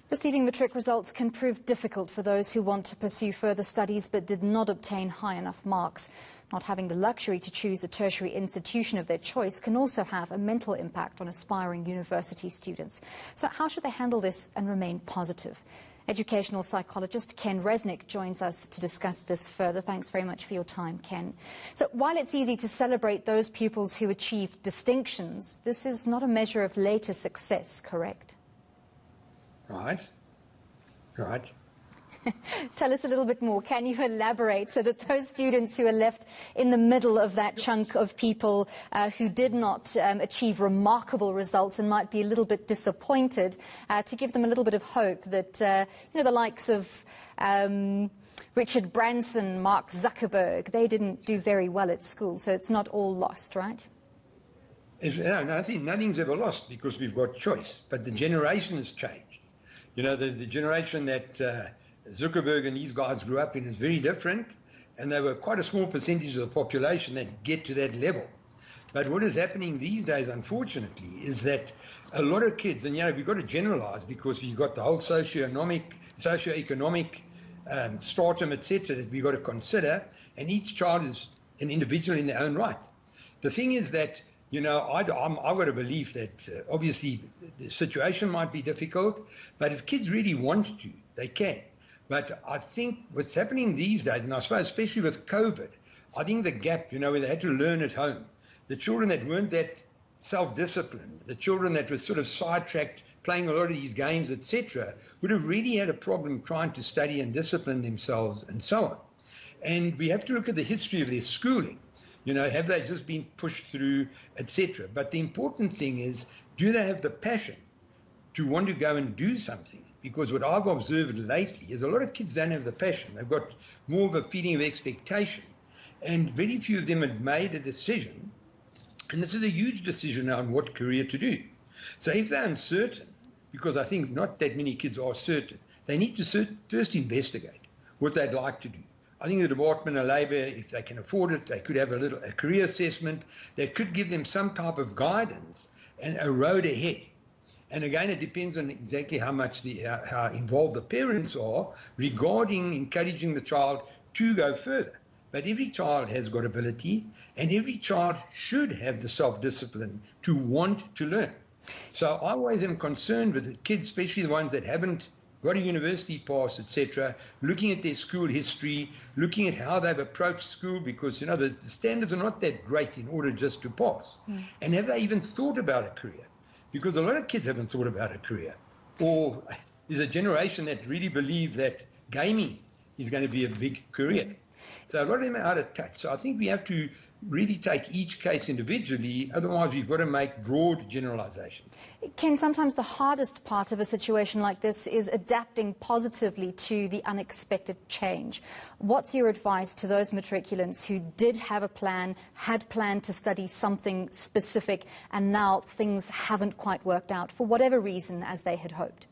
Receiving matric results can prove difficult for those who want to pursue further studies but did not obtain high enough marks. Not having the luxury to choose a tertiary institution of their choice can also have a mental impact on aspiring university students. So how should they handle this and remain positive? Educational psychologist Ken Resnick joins us to discuss this further. Thanks very much for your time, Ken. So while it's easy to celebrate those pupils who achieved distinctions, this is not a measure of later success, correct? Right. Tell us a little bit more. Can you elaborate so that those students who are left in the middle of that chunk of people who did not achieve remarkable results and might be a little bit disappointed, to give them a little bit of hope that, the likes of Richard Branson, Mark Zuckerberg, they didn't do very well at school, so it's not all lost, right? No, I think nothing's ever lost because we've got choice, but the generation has changed. You know, the generation that Zuckerberg and these guys grew up in is very different, and they were quite a small percentage of the population that get to that level. But what is happening these days, unfortunately, is that a lot of kids, and we've got to generalize because you've got the whole socioeconomic stratum, etc., that we've got to consider, and each child is an individual in their own right. The thing is that I've got a belief that obviously the situation might be difficult, but if kids really want to, they can. But I think what's happening these days, and I suppose especially with COVID, I think the gap, where they had to learn at home, the children that weren't that self-disciplined, the children that were sort of sidetracked playing a lot of these games, etc., would have really had a problem trying to study and discipline themselves and so on. And we have to look at the history of their schooling. Have they just been pushed through, etc.? But the important thing is, do they have the passion to want to go and do something? Because what I've observed lately is a lot of kids don't have the passion. They've got more of a feeling of expectation. And very few of them have made a decision. And this is a huge decision on what career to do. So if they're uncertain, because I think not that many kids are certain, they need to first investigate what they'd like to do. I think the Department of Labour, if they can afford it, they could have a career assessment that could give them some type of guidance and a road ahead. And again, it depends on exactly how much how involved the parents are regarding encouraging the child to go further. But every child has got ability, and every child should have the self-discipline to want to learn. So I always am concerned with the kids, especially the ones that haven't got a university pass, etc., looking at their school history, looking at how they've approached school, because, the standards are not that great in order just to pass. And have they even thought about a career? Because a lot of kids haven't thought about a career. Or there's a generation that really believe that gaming is going to be a big career. So a lot of them are out of touch. So I think we have to really take each case individually, otherwise we've got to make broad generalizations. Ken, sometimes the hardest part of a situation like this is adapting positively to the unexpected change. What's your advice to those matriculants who did have a plan, had planned to study something specific, and now things haven't quite worked out for whatever reason as they had hoped?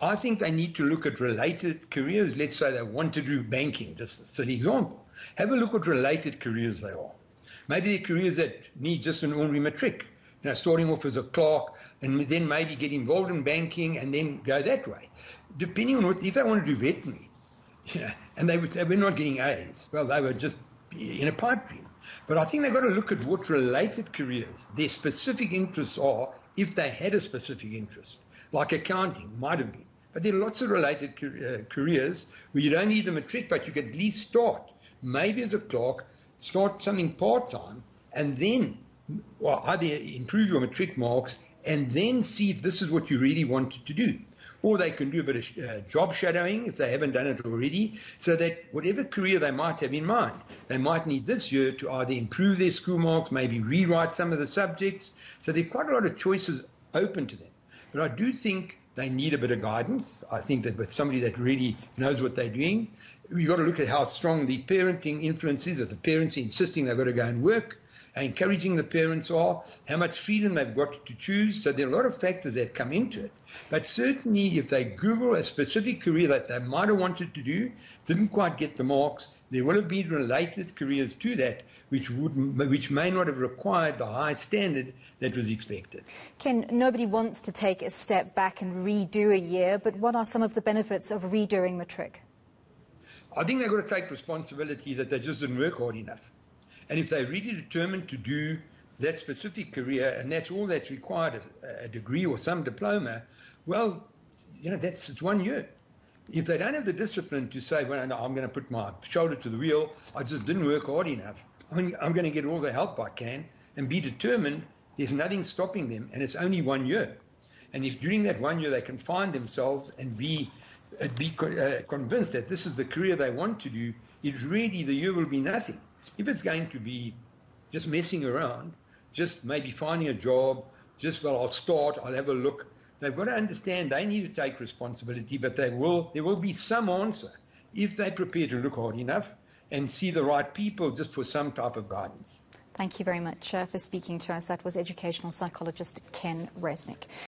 I think they need to look at related careers. Let's say they want to do banking, just a silly example. Have a look at related careers they are. Maybe they're careers that need just an ordinary matric, starting off as a clerk and then maybe get involved in banking and then go that way. Depending on if they want to do veterinary, and they were not getting A's, well, they were just in a pipe dream. But I think they've got to look at what related careers their specific interests are if they had a specific interest, like accounting might have been. But there are lots of related careers where you don't need the matric, but you can at least start, maybe as a clerk, start something part-time, and then either improve your matric marks and then see if this is what you really wanted to do. Or they can do a bit of job shadowing if they haven't done it already, so that whatever career they might have in mind, they might need this year to either improve their school marks, maybe rewrite some of the subjects. So there are quite a lot of choices open to them. But I do think they need a bit of guidance. I think that with somebody that really knows what they're doing, you've got to look at how strong the parenting influence is. If the parents are insisting they've got to go and work, how encouraging the parents are, how much freedom they've got to choose. So there are a lot of factors that come into it. But certainly if they Google a specific career that they might have wanted to do, didn't quite get the marks, there will have been related careers to that which may not have required the high standard that was expected. Ken, nobody wants to take a step back and redo a year, but what are some of the benefits of redoing Matric? I think they've got to take responsibility that they just didn't work hard enough. And if they're really determined to do that specific career, and that's all that's required, a degree or some diploma, well, it's 1 year. If they don't have the discipline to say, well, no, I'm going to put my shoulder to the wheel, I just didn't work hard enough, I'm going to get all the help I can and be determined, there's nothing stopping them, and it's only 1 year. And if during that 1 year they can find themselves and be convinced that this is the career they want to do, it's really the year will be nothing. If it's going to be just messing around, just maybe finding a job, I'll start, I'll have a look, they've got to understand they need to take responsibility, but there will be some answer if they're prepared to look hard enough and see the right people just for some type of guidance. Thank you very much for speaking to us. That was educational psychologist Ken Resnick.